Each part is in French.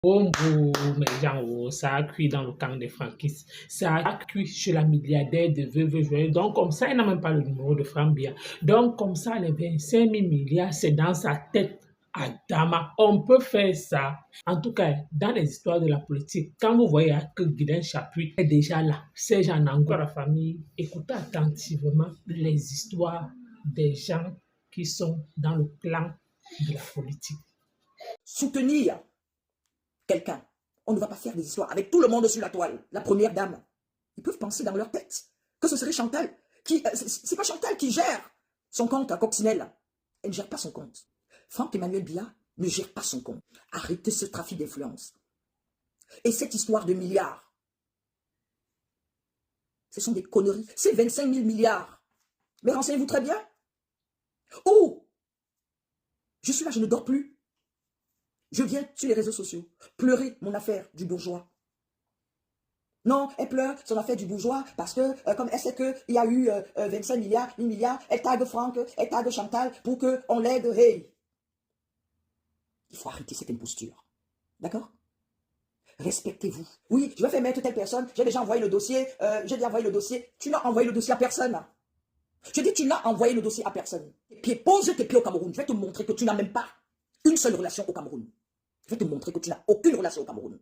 Bon, mes gens, ça a cuit dans le camp des franquistes. Ça a cuit chez la milliardaire de VVV. Donc, comme ça, il n'a même pas le numéro de Franck Bia. Donc, comme ça, les 25 000 milliards, c'est dans sa tête. Adama, on peut faire ça. En tout cas, dans les histoires de la politique, quand vous voyez que Guilain Chapuis est déjà là, c'est Jean Nango, la famille, écoutez attentivement les histoires des gens qui sont dans le clan de la politique. Soutenir quelqu'un. On ne va pas faire des histoires avec tout le monde sur la toile. La première dame. Ils peuvent penser dans leur tête que ce serait Chantal. C'est pas Chantal qui gère son compte à Coccinelle. Elle ne gère pas son compte. Franck-Emmanuel Biya ne gère pas son compte. Arrêtez ce trafic d'influence. Et cette histoire de milliards, ce sont des conneries. C'est 25 000 milliards. Mais renseignez-vous très bien. Oh, je suis là, je ne dors plus. Je viens sur les réseaux sociaux pleurer mon affaire du bourgeois. Non, elle pleure son affaire du bourgeois parce que, comme elle sait qu'il y a eu 25 milliards, 10 milliards, elle tague Franck, elle tague Chantal pour qu'on l'aide. Hey, il faut arrêter cette imposture. D'accord? Respectez-vous. Oui, je vais faire mettre telle personne, j'ai déjà envoyé le dossier, Tu n'as envoyé le dossier à personne. Je dis, tu n'as envoyé le dossier à personne. Pose tes pieds au Cameroun. Je vais te montrer que tu n'as même pas une seule relation au Cameroun. Je vais te montrer que tu n'as aucune relation au Cameroun.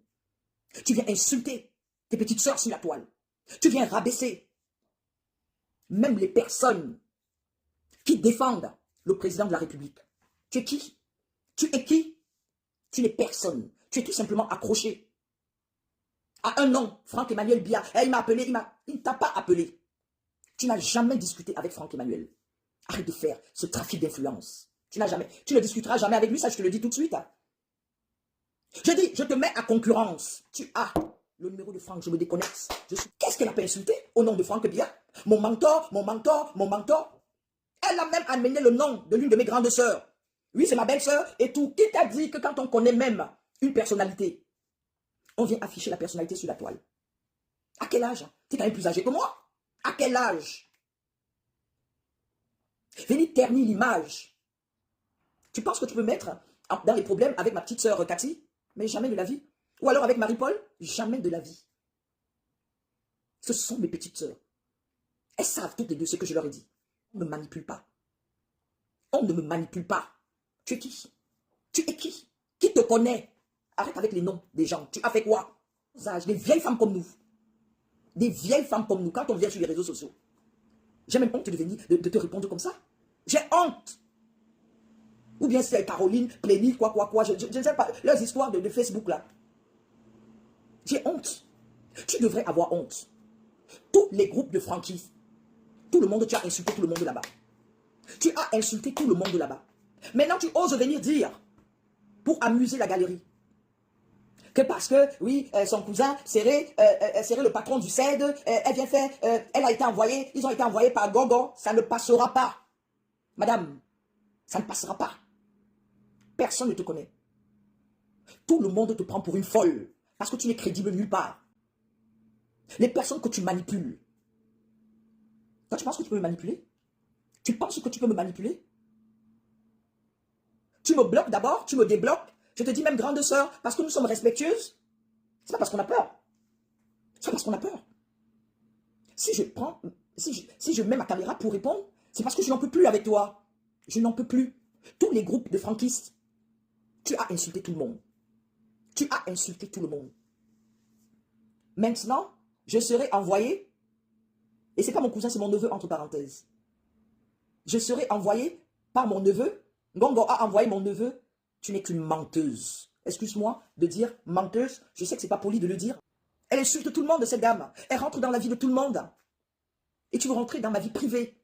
Tu viens insulter tes petites sœurs sur la toile. Tu viens rabaisser même les personnes qui défendent le président de la République. Tu es qui? Tu es qui? Tu n'es personne. Tu es tout simplement accroché à un nom, Franck-Emmanuel Biya. Il m'a appelé, il ne t'a pas appelé. Tu n'as jamais discuté avec Franck-Emmanuel. Arrête de faire ce trafic d'influence. Tu ne discuteras jamais avec lui, ça je te le dis tout de suite. Je dis, je te mets à concurrence. Tu as le numéro de Franck, je me déconnecte. Qu'est-ce qu'elle a pas insulté au nom de Franck Biya? Mon mentor, mon mentor, mon mentor. Elle a même amené le nom de l'une de mes grandes sœurs. Oui, c'est ma belle-sœur et tout. Qui t'a dit que quand on connaît même une personnalité, on vient afficher la personnalité sur la toile? À quel âge? Tu es quand même plus âgé que moi. À quel âge? Venez ternir l'image. Tu penses que tu peux mettre dans les problèmes avec ma petite sœur Cathy? Mais jamais de la vie. Ou alors avec Marie-Paul? Jamais de la vie. Ce sont mes petites sœurs. Elles savent toutes les deux ce que je leur ai dit. On ne me manipule pas. On ne me manipule pas. Tu es qui? Tu es qui? Qui te connaît? Arrête avec les noms des gens. Tu as fait quoi? Des vieilles femmes comme nous. Des vieilles femmes comme nous, quand on vient sur les réseaux sociaux. J'ai même honte de te répondre comme ça. J'ai honte. Ou bien c'est Caroline, Plénie, quoi, je ne sais pas, leurs histoires de Facebook là. J'ai honte. Tu devrais avoir honte. Tous les groupes de franquistes, tout le monde, tu as insulté tout le monde là-bas. Tu as insulté tout le monde là-bas. Maintenant, tu oses venir dire, pour amuser la galerie, que parce que, oui, son cousin serait le patron du CED, elle vient faire, elle a été envoyée, ils ont été envoyés par Gogo, ça ne passera pas. Madame, ça ne passera pas. Personne ne te connaît. Tout le monde te prend pour une folle, parce que tu n'es crédible nulle part. Les personnes que tu manipules, toi tu penses que tu peux me manipuler? Tu penses que tu peux me manipuler? Tu me bloques d'abord, tu me débloques. Je te dis même grande sœur, parce que nous sommes respectueuses. C'est pas parce qu'on a peur. C'est pas parce qu'on a peur. Si je mets ma caméra pour répondre, c'est parce que je n'en peux plus avec toi. Je n'en peux plus. Tous les groupes de franquistes, tu as insulté tout le monde. Tu as insulté tout le monde. Maintenant, je serai envoyé, et c'est pas mon cousin, c'est mon neveu, entre parenthèses. Je serai envoyé par mon neveu. Gongo a envoyé mon neveu. Tu n'es qu'une menteuse. Excuse-moi de dire menteuse. Je sais que c'est pas poli de le dire. Elle insulte tout le monde, cette dame. Elle rentre dans la vie de tout le monde. Et tu veux rentrer dans ma vie privée.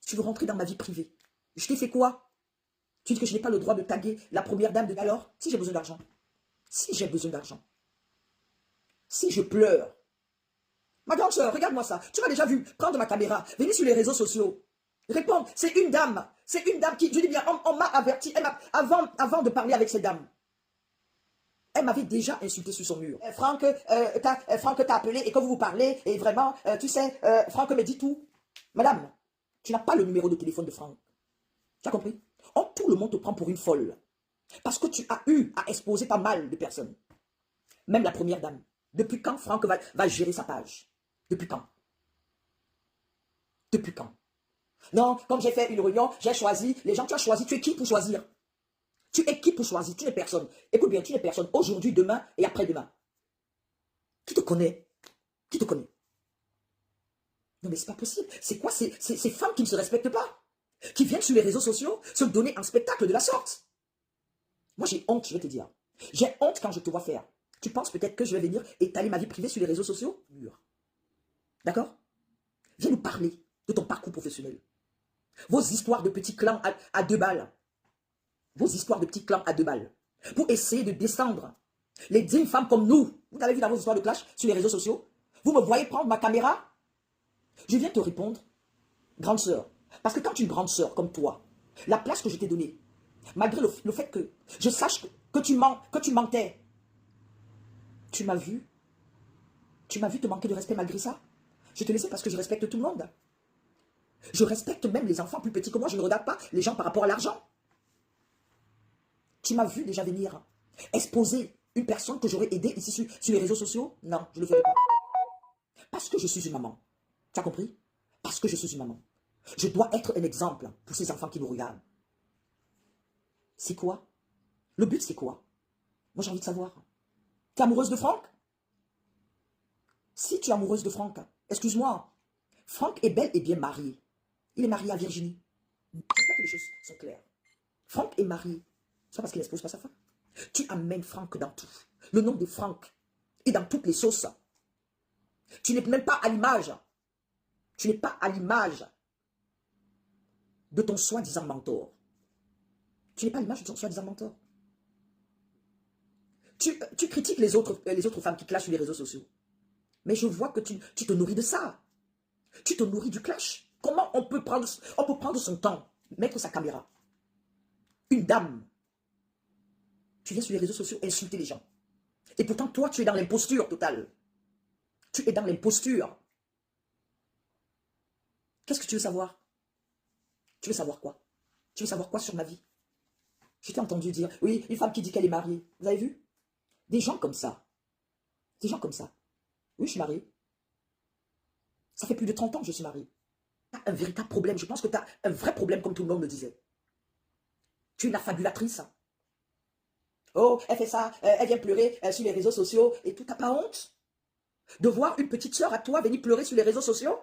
Tu veux rentrer dans ma vie privée. Je t'ai fait quoi? Tu dis que je n'ai pas le droit de taguer la première dame de... Alors, si j'ai besoin d'argent. Si j'ai besoin d'argent. Si je pleure. Ma grande soeur, regarde-moi ça. Tu m'as déjà vu prendre ma caméra, venir sur les réseaux sociaux. Répondre, c'est une dame qui, je dis bien, on m'a averti, avant de parler avec cette dame. Elle m'avait déjà insulté sur son mur. Franck t'a appelé et que vous parlez, et vraiment, tu sais, Franck me dit tout. Madame, tu n'as pas le numéro de téléphone de Franck. Tu as compris? Tout le monde te prend pour une folle. Parce que tu as eu à exposer pas mal de personnes. Même la première dame. Depuis quand Franck va gérer sa page? Depuis quand? Depuis quand? Non, comme j'ai fait une réunion, j'ai choisi, les gens, tu as choisi, tu es qui pour choisir? Tu es qui pour choisir? Tu n'es personne. Écoute bien, tu n'es personne. Aujourd'hui, demain et après-demain. Qui te connaît? Qui te connaît? Non mais c'est pas possible. C'est quoi ces femmes qui ne se respectent pas? Qui viennent sur les réseaux sociaux se donner un spectacle de la sorte? Moi j'ai honte, je vais te dire. J'ai honte quand je te vois faire. Tu penses peut-être que je vais venir étaler ma vie privée sur les réseaux sociaux? Mur. D'accord? Viens nous parler de ton parcours professionnel. Vos histoires de petits clans à 2 balles. Vos histoires de petits clans à 2 balles. Pour essayer de descendre les dignes femmes comme nous. Vous avez vu dans vos histoires de clash sur les réseaux sociaux? Vous me voyez prendre ma caméra? Je viens te répondre, grande sœur. Parce que quand une grande sœur comme toi, la place que je t'ai donnée, malgré le fait que je sache que tu mentais, tu m'as vu te manquer de respect malgré ça. Je te laissais parce que je respecte tout le monde. Je respecte même les enfants plus petits que moi. Je ne regarde pas les gens par rapport à l'argent. Tu m'as vu déjà venir exposer une personne que j'aurais aidée ici sur les réseaux sociaux? Non, je ne le ferai pas. Parce que je suis une maman. Tu as compris? Parce que je suis une maman. Je dois être un exemple pour ces enfants qui nous regardent. C'est quoi? Le but, c'est quoi? Moi, j'ai envie de savoir. Tu es amoureuse de Franck? Si tu es amoureuse de Franck, excuse-moi, Franck est bel et bien marié. Il est marié à Virginie. J'espère que les choses sont claires. Franck est marié. C'est pas parce qu'il n'expose pas sa femme. Tu amènes Franck dans tout. Le nom de Franck est dans toutes les sauces. Tu n'es même pas à l'image. Tu n'es pas à l'image de ton soi-disant mentor. Tu n'es pas à l'image de ton soi-disant mentor. Tu critiques les autres femmes qui clashent sur les réseaux sociaux. Mais je vois que tu te nourris de ça. Tu te nourris du clash. Comment on peut prendre son temps, mettre sa caméra? Une dame. Tu viens sur les réseaux sociaux insulter les gens. Et pourtant, toi, tu es dans l'imposture totale. Tu es dans l'imposture. Qu'est-ce que tu veux savoir? Tu veux savoir quoi? Tu veux savoir quoi sur ma vie? Je t'ai entendu dire, oui, une femme qui dit qu'elle est mariée. Vous avez vu? Des gens comme ça. Des gens comme ça. Oui, je suis mariée. Ça fait plus de 30 ans que je suis mariée. Tu as un véritable problème. Je pense que tu as un vrai problème, comme tout le monde me disait. Tu es une affabulatrice. Oh, elle fait ça, elle vient pleurer sur les réseaux sociaux et tout. T'as pas honte de voir une petite sœur à toi venir pleurer sur les réseaux sociaux?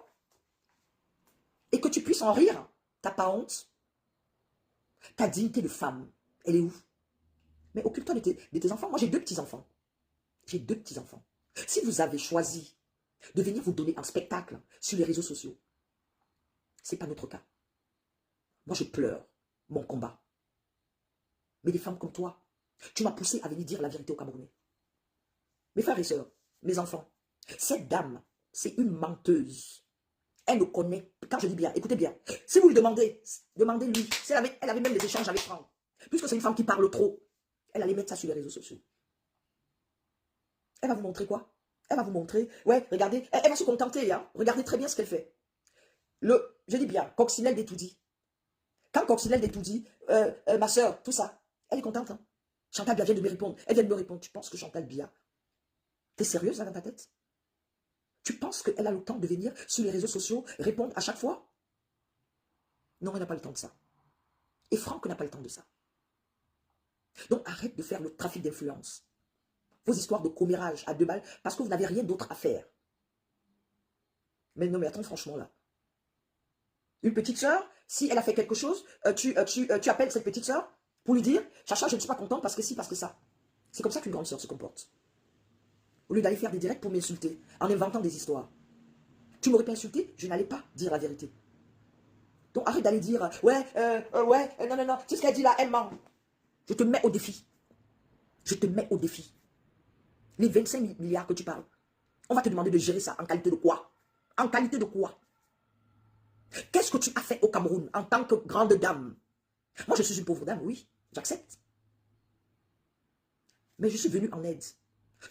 Et que tu puisses en rire? T'as pas honte? Ta dignité de femme, elle est où? Mais occupe-toi de tes enfants. Moi, j'ai 2 petits-enfants. J'ai 2 petits-enfants. Si vous avez choisi de venir vous donner un spectacle sur les réseaux sociaux, ce n'est pas notre cas. Moi, je pleure mon combat. Mais des femmes comme toi, tu m'as poussé à venir dire la vérité aux Camerounais. Mes frères et sœurs, mes enfants, cette dame, c'est une menteuse. Elle nous connaît. Quand je dis bien, écoutez bien. Si vous lui demandez, demandez-lui. Si elle avait même des échanges avec Franck. Puisque c'est une femme qui parle trop, elle allait mettre ça sur les réseaux sociaux. Elle va vous montrer quoi? Elle va vous montrer, ouais, regardez, elle va se contenter, hein. Regardez très bien ce qu'elle fait. Je dis bien, Coccinelle d'Etoudi. Quand Coccinelle d'Etoudi, ma soeur, tout ça, elle est contente, hein. Chantal Bia vient de me répondre. Elle vient de me répondre. Tu penses que Chantal Bia, t'es sérieuse là dans ta tête? Tu penses qu'elle a le temps de venir sur les réseaux sociaux répondre à chaque fois? Non, elle n'a pas le temps de ça. Et Franck n'a pas le temps de ça. Donc arrête de faire le trafic d'influence. Vos histoires de commérage à 2 balles parce que vous n'avez rien d'autre à faire. Mais non, mais attends, franchement là. Une petite sœur, si elle a fait quelque chose, tu appelles cette petite sœur pour lui dire, Chacha, je ne suis pas contente parce que si, parce que ça. C'est comme ça qu'une grande sœur se comporte. Au lieu d'aller faire des directs pour m'insulter, en inventant des histoires. Tu m'aurais pas insulté, je n'allais pas dire la vérité. Donc arrête d'aller dire, ouais, non, non, non, tout ce qu'elle dit là, elle ment. Je te mets au défi. Je te mets au défi. Les 25 milliards que tu parles, on va te demander de gérer ça en qualité de quoi? En qualité de quoi? Qu'est-ce que tu as fait au Cameroun en tant que grande dame? Moi, je suis une pauvre dame, oui, j'accepte. Mais je suis venue en aide.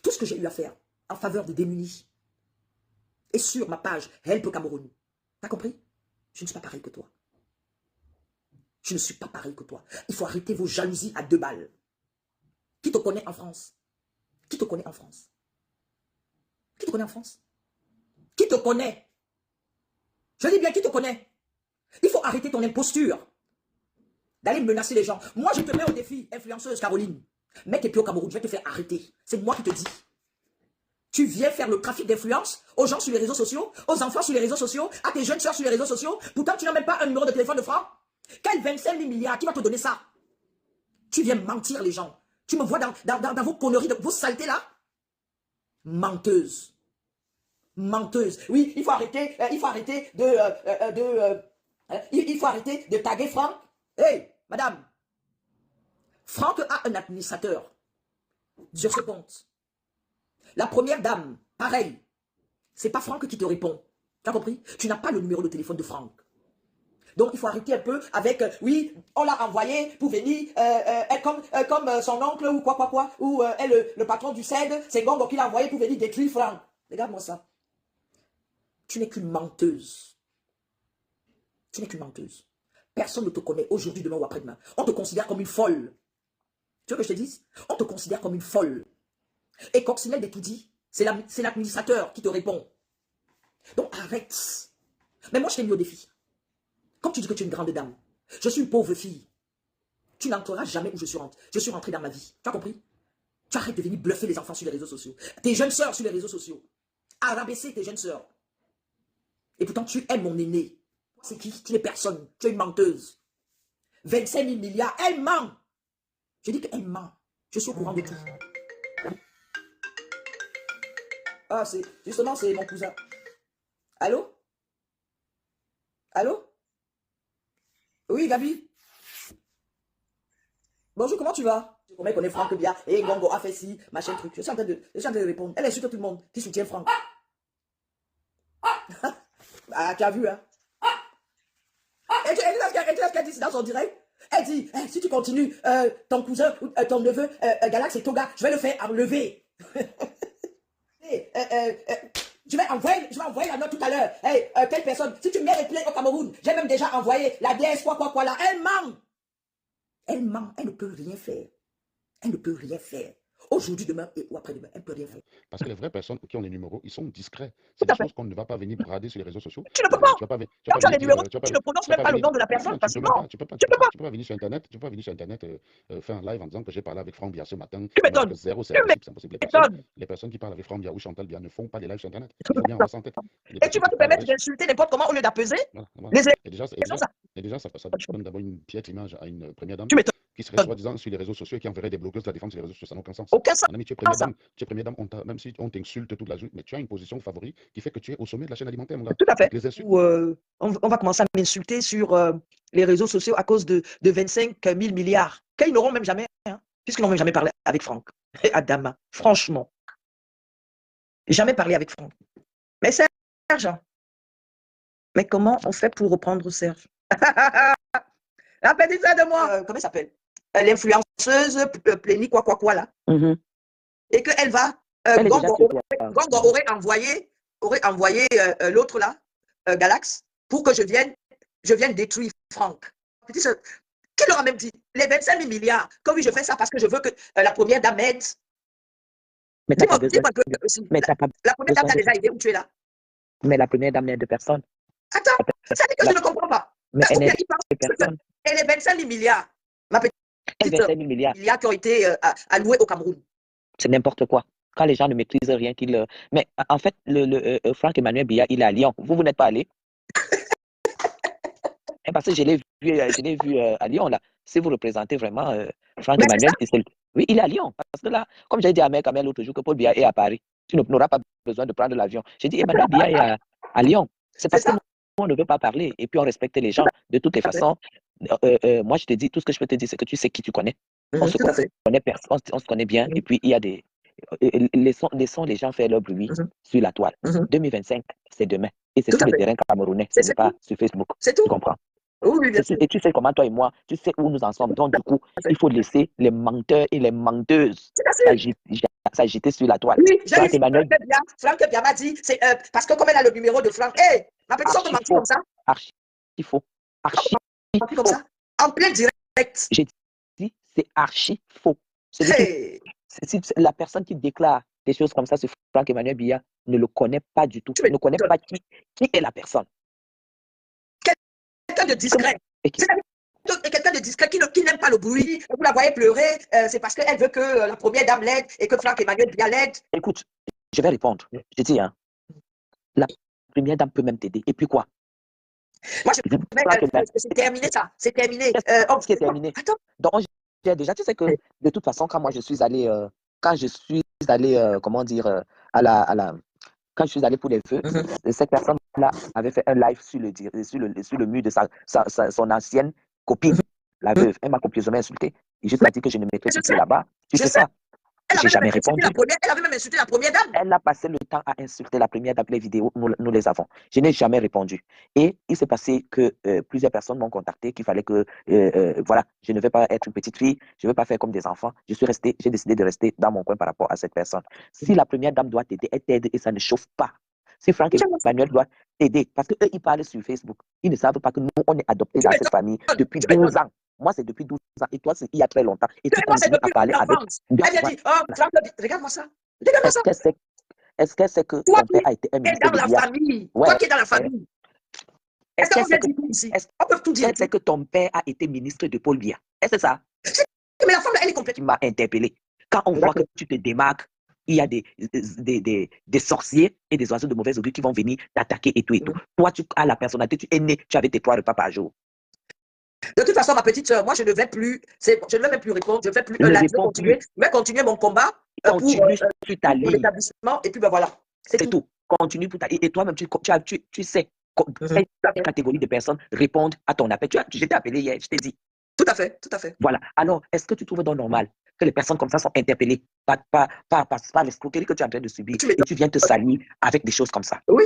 Tout ce que j'ai eu à faire en faveur des démunis et sur ma page Help Cameroun. T'as compris? Je ne suis pas pareil que toi. Je ne suis pas pareil que toi. Il faut arrêter vos jalousies à 2 balles. Qui te connaît en France? Qui te connaît en France? Qui te connaît en France? Qui te connaît? Je dis bien qui te connaît. Il faut arrêter ton imposture d'aller menacer les gens. Moi, je te mets au défi, influenceuse Caroline. Mets tes pieds au Cameroun, je vais te faire arrêter. C'est moi qui te dis. Tu viens faire le trafic d'influence aux gens sur les réseaux sociaux, aux enfants sur les réseaux sociaux, à tes jeunes soeurs sur les réseaux sociaux. Pourtant, tu n'as même pas un numéro de téléphone de franc. Quel 25 000 milliards? Qui va te donner ça? Tu viens mentir les gens. Tu me vois dans vos conneries, vos saletés là? Menteuse. Menteuse. Oui, il faut arrêter de taguer Franck. Hey, madame. Franck a un administrateur sur ce compte. La première dame, pareil. C'est pas Franck qui te répond. Tu as compris? Tu n'as pas le numéro de téléphone de Franck. Donc, il faut arrêter un peu avec, oui, on l'a envoyé pour venir, comme son oncle ou quoi, ou le patron du CED, c'est Gongo qui l'a envoyé pour venir détruire Franck. Regarde-moi ça. Tu n'es qu'une menteuse. Tu n'es qu'une menteuse. Personne ne te connaît aujourd'hui, demain ou après-demain. On te considère comme une folle. Tu veux que je te dise? On te considère comme une folle. Et Coccinelle d'Etoudi, c'est l'administrateur qui te répond. Donc arrête. Mais moi, je t'ai mis au défi. Comme tu dis que tu es une grande dame, je suis une pauvre fille. Tu n'entreras jamais où je suis rentrée. Je suis rentrée dans ma vie. Tu as compris? Tu arrêtes de venir bluffer les enfants sur les réseaux sociaux. Tes jeunes sœurs sur les réseaux sociaux. À rabaisser tes jeunes sœurs. Et pourtant, tu es mon aîné. C'est qui? Tu n'es personne. Tu es une menteuse. 25 000 milliards. Elle ment. Je dis qu'elle ment. Je suis au courant de tout. Ah, justement, c'est mon cousin. Allô? Allô? Oui, Gabi? Bonjour, comment tu vas? Je connais Franck bien. Et Gongo a fait ci, machin truc. Je suis en train de répondre. Elle insulte tout le monde qui soutient Franck. Ah, tu as vu, hein? Et tu sais ce qu'elle dit dans son direct? Elle dit, si tu continues, ton cousin, ton neveu, Galax et Toga, je vais le faire enlever. Je vais envoyer la note tout à l'heure. Hey, telle personne, si tu mets les plaies au Cameroun, j'ai même déjà envoyé la DS, quoi, là. Elle ment. Elle ment. Elle ne peut rien faire. Elle ne peut rien faire. Aujourd'hui, demain ou après-demain, elle ne peut rien faire. Parce que les vraies personnes qui ont les numéros, ils sont discrets. Tout C'est des à fait. choses qu'on ne va pas venir brader sur les réseaux sociaux. Tu ne peux pas. Tu vas pas, Quand tu as les venir numéros, dire, tu ne prononces même pas le nom de la personne. Parce que non, tu peux tu peux pas. pas venir sur Internet, faire un live en disant que j'ai parlé avec Franck Bia ce matin. Tu m'étonnes. C'est Tu impossible. m'étonnes. Les personnes qui parlent avec Franck Bia ou Chantal Bia ne font pas des lives sur Internet. Tout Il faut bien avoir ça en tête. Et tu vas te permettre d'insulter n'importe comment au lieu d'apaiser les Et déjà, ça donne d'abord une piètre image à une première dame Tu m'étonnes. qui serait soi-disant sur les réseaux sociaux et qui enverrait des blogueuses la défendre sur les réseaux sociaux. Ça n'a aucun sens. Aucun sens. Mon ami, tu es première dame, même si on t'insulte toute la journée, mais tu as une position favori qui fait que tu es au sommet de la chaîne alimentaire, mon gars. Tout à fait. Les insultes. Ou, on va commencer à m'insulter sur les réseaux sociaux à cause de 25 000 milliards. Qu'ils n'auront même jamais, hein, puisqu'ils n'ont même jamais parlé avec Franck. Et Adama, franchement. Jamais parlé avec Franck. Mais Serge, mais comment on fait pour reprendre Serge? Rappelle ça de moi. Comment elle s'appelle? L'influenceuse Plénie, quoi, là. Et qu'elle va. Gongo aurait envoyé l'autre là, Galax, pour que je vienne détruire Franck. Qui leur a même dit? Les 25 000 milliards. Que oui, je fais ça parce que je veux que la première dame m'aide. Mais la première dame t'a déjà aidé où tu es là? Mais la première dame n'aide personne. Attends, ça dit que je ne comprends pas. Mais elle n'aide personne. Et les 25 000 milliards, ma petite, 25 000 milliards qui ont été alloués au Cameroun. C'est n'importe quoi. Quand les gens ne maîtrisent rien, mais en fait, Franck Emmanuel Biya, il est à Lyon. Vous n'êtes pas allé? Parce que je l'ai vu à Lyon, là. Si vous représentez vraiment Franck Emmanuel, oui, il est à Lyon. Parce que là, comme j'ai dit à Mère Kamel l'autre jour, que Paul Biya est à Paris, tu n'auras pas besoin de prendre l'avion. J'ai dit, Emmanuel Biya est à Lyon. C'est parce que on ne veut pas parler et puis on respecte les gens. De toutes les façons, moi, je te dis, tout ce que je peux te dire, c'est que tu sais qui tu connais. On se connaît bien. Et puis, il y a des... Laissons les gens faire leur bruit sur la toile. 2025, c'est demain. Et c'est sur le terrain camerounais. Ce n'est pas sur Facebook. C'est tout. Tu comprends? Oui, bien sûr. Et tu sais comment toi et moi, tu sais où nous en sommes. Donc, du coup, il faut laisser les menteurs et les menteuses s'agiter sur la toile. Oui, Franck Bia m'a dit, parce que comme elle a le numéro de Franck, ma petite soeur te mentit comme ça. Archi faux. Archi comme ça. En plein direct. J'ai dit, c'est archi faux. Je dis que Hey, si la personne qui déclare des choses comme ça sur Franck-Emmanuel Biya ne le connaît pas du tout, tu ne connaît m'étonnes. pas qui est la personne. Quelqu'un de discret. Et qui- C'est-à-dire quelqu'un de discret qui n'aime pas le bruit. Vous la voyez pleurer, c'est parce qu'elle veut que la première dame l'aide et que Franck-Emmanuel Biya l'aide. Écoute, je vais répondre. Je dis, hein, la première dame peut même t'aider. Et puis quoi? Moi, je Franck-Emmanuel, c'est terminé ça. C'est terminé. qu'est-ce qui est terminé? Attends. Donc, j'ai déjà, tu sais que de toute façon, quand je suis allé, comment dire, quand je suis allé pour les vœux, cette personne-là avait fait un live sur le mur de son ancienne copine, la veuve. Elle m'a copieusement insulté. Et juste Mais a dit que je ne mettrais je plus sais, pied là-bas. Tu je sais sais. ça? J'ai jamais répondu. Elle avait même insulté la première dame. Elle a passé le temps à insulter la première dame. Les vidéos, nous les avons. Je n'ai jamais répondu. Et il s'est passé que plusieurs personnes m'ont contacté qu'il fallait que, voilà, je ne vais pas être une petite fille, je ne vais pas faire comme des enfants. J'ai décidé de rester dans mon coin par rapport à cette personne. Si la première dame doit t'aider, elle t'aide et ça ne chauffe pas. Si Franck Emmanuel doit t'aider, parce qu'eux, ils parlent sur Facebook, ils ne savent pas que nous, on est adoptés dans cette famille depuis 12 ans. Moi, c'est depuis 12 ans. Et toi, c'est il y a très longtemps. Et tu Moi, c'est continues à depuis parler avec. l'enfance. Elle vient dire, oh, regarde-moi ça. Regarde-moi ça. Est-ce qu'elle sait que Toi ton père qui a été un es ministre dans la de Biya? famille. Ouais. Toi qui es dans la famille. Est-ce Est-ce qu'on qu'elle sait vient dire tout ici? est-ce On peut tout dire. qu'elle sait que ton père a été ministre de Paul Biya? Est-ce que c'est ça Mais la femme, elle est complète. qui m'a interpellé? Quand on voit que tu te démarques, il y a des sorciers et des oiseaux de mauvaise augure qui vont venir t'attaquer et tout et tout. Toi, tu as la personnalité, tu es né, tu avais tes 3 repas par jour. De toute façon, ma petite soeur, moi, je ne vais même plus répondre. Je ne vais plus. Ne Là, réponds je vais continuer mon combat pour Continue sur ta mon ligne. établissement. Et puis, ben voilà. C'est tout. Continue pour ta ligne. Et toi-même, tu sais quelle catégorie de personnes répondent à ton appel. Je t'ai appelé hier, je t'ai dit. Tout à fait, tout à fait. Voilà. Alors, est-ce que tu trouves donc normal que les personnes comme ça sont interpellées par l'escroquerie que tu es en train de subir et tu viens te salir avec des choses comme ça? Oui.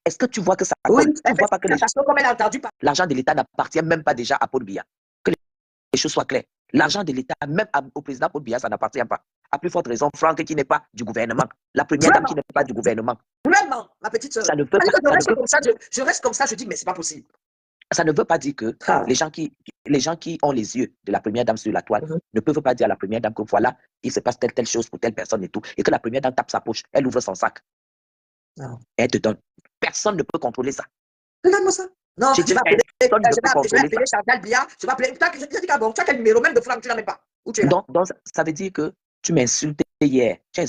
Est-ce que tu vois que ça Oui, colle? Tu vois pas que comme elle a entendu parler. l'argent de l'État n'appartient même pas déjà à Paul Biya? Que les choses soient claires. L'argent de l'État, même au président Paul Biya, ça n'appartient pas. À plus forte raison, Franck qui n'est pas du gouvernement. La première dame qui n'est pas du gouvernement. Vraiment, ma petite soeur. Ça ne veut pas. Je reste comme ça, je dis, mais c'est pas possible. Ça ne veut pas dire que les gens qui ont les yeux de la première dame sur la toile ne peuvent pas dire à la première dame que voilà, il se passe telle chose pour telle personne et tout. Et que la première dame tape sa poche, elle ouvre son sac. Non. Et elle te donne. Personne ne peut contrôler ça. Regarde-moi ça. Non, je vais appeler Chantal Biya. Je vais appeler. Tu as quel numéro même de Franck, tu n'as même pas. Où tu es là? Donc, ça veut dire que tu m'insultais hier. Tu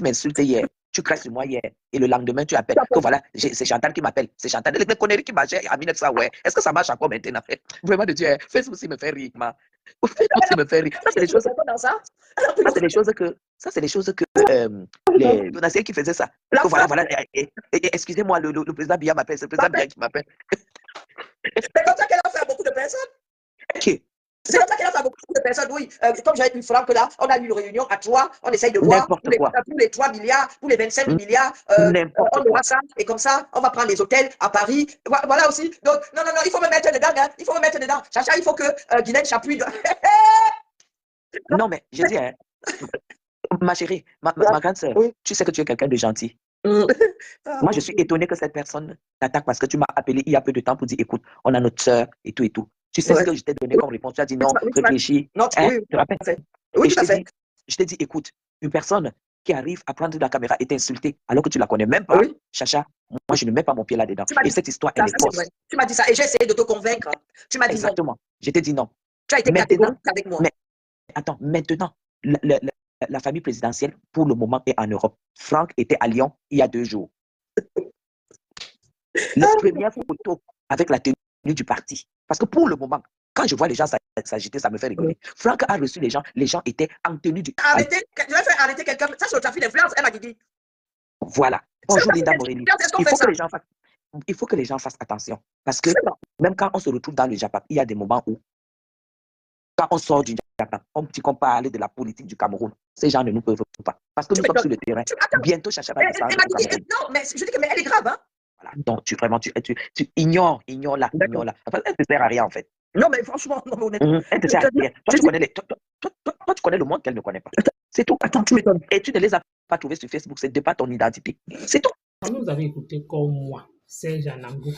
m'insultais hier. Tu craches sur moi hier. Et le lendemain, tu appelles. Que voilà, c'est Chantal qui m'appelle. C'est Chantal. Les conneries qui marchaient à 1900, ouais. Est-ce que ça marche encore maintenant? Vraiment de dire, Facebook aussi me fait rire, ma. Facebook aussi me fait rire. Ça, c'est des choses. Ça, c'est des choses que les Donatiens qui faisaient ça. Que voilà. Excusez-moi, le président Biya m'appelle. C'est le président Biya qui m'appelle. C'est comme ça qu'elle a fait à beaucoup de personnes. Ok. C'est comme ça qu'elle a fait à beaucoup de personnes, oui. Comme j'avais eu Franck là, on a eu une réunion à 3, on essaye de voir pour les 3 milliards, pour les 25 milliards, on aura ça, et comme ça, on va prendre les hôtels à Paris. Voilà aussi. Donc, non, il faut me mettre dedans, hein. Il faut me mettre dedans. Chacha, il faut que Guylaine Chapuis. Non, mais je dis, hein, ma chérie, ma grande sœur, tu sais que tu es quelqu'un de gentil. Moi, je suis étonné que cette personne t'attaque parce que tu m'as appelé il y a peu de temps pour dire, écoute, on a notre sœur et tout et tout. Tu sais ce que je t'ai donné comme réponse? Tu as dit non, réfléchis. Non, tu te rappelles? Oui, tout à fait. Je t'ai dit, écoute, une personne qui arrive à prendre la caméra et t'insulter alors que tu la connais même pas, Chacha, moi, je ne mets pas mon pied là-dedans. Et cette histoire, elle est fausse. Tu m'as dit ça et j'ai essayé de te convaincre. Tu m'as dit non. Exactement. Je t'ai dit non. Tu as été catégorique avec moi. Mais attends, maintenant, la famille présidentielle, pour le moment, est en Europe. Franck était à Lyon il y a 2 jours. La première photo avec la tenue du parti. Parce que pour le moment, quand je vois les gens s'agiter, ça me fait rigoler. Franck a reçu les gens étaient en tenue du parti. Je vais faire arrêter quelqu'un. Ça, c'est le trafic d'influence, elle m'a dit. Voilà. Bonjour Linda Morelli. Il faut que les gens fassent attention. Parce que même quand on se retrouve dans le Japon, il y a des moments où, quand on sort du Japon, on dit qu'on parle de la politique du Cameroun. Ces gens ne nous peuvent pas. Parce que nous sommes sur le terrain. Bientôt, Chacha va descendre. Non, mais je dis que elle est grave, hein. Voilà. Donc, tu ignores la. Elle ne sert à rien, en fait. Non, mais franchement, non, honnêtement. Elle ne sert à rien. Toi, tu connais le monde qu'elle ne connaît pas. C'est tout. Attends, tu m'étonnes. Et tu ne les as pas trouvés sur Facebook. C'est de pas ton identité. C'est tout. Quand vous avez écouté comme moi, Serge Anangou,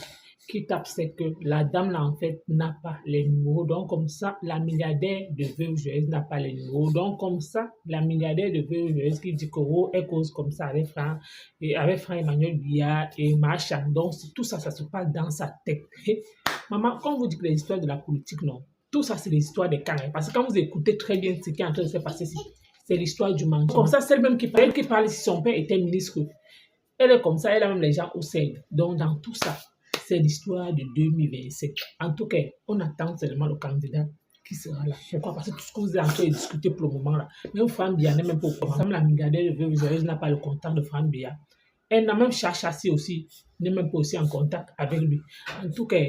qui tape, c'est que la dame là en fait n'a pas les numéros. Donc comme ça, la milliardaire de Veuve Joyeuse n'a pas les numéros. Donc comme ça, la milliardaire de Veuve Joyeuse qui dit que oh, elle cause comme ça avec Franck Emmanuel Biya et Macha. Donc tout ça, ça se passe dans sa tête. Maman, quand vous dites les histoires de la politique, non, tout ça c'est l'histoire des carrés. Parce que quand vous écoutez très bien ce qui est en train de se passer ici, c'est l'histoire du mensonge. Comme ça, celle même qui parle si son père était ministre. Elle est comme ça, elle a même les gens au sein. Donc dans tout ça, c'est l'histoire de 2027. En tout cas, on attend seulement le candidat qui sera là. Pourquoi? Parce que tout ce que vous êtes en train de discuter pour le moment là, même Franck Biya n'est même pas au courant. Même la milliardaire de Veuve Joyeuse n'a pas le contact de Franck Biya. Elle n'a même Chassé aussi, n'est même pas aussi en contact avec lui. En tout cas,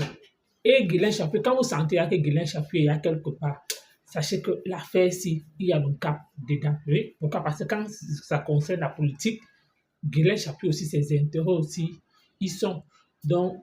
et Guilain Chapuis, quand vous sentez que Guilain Chapuis est quelque part, sachez que l'affaire-ci, il y a le cap dedans. Oui? Pourquoi? Parce que quand ça concerne la politique, Guilain Chapuis aussi, ses intérêts aussi, ils sont. Donc,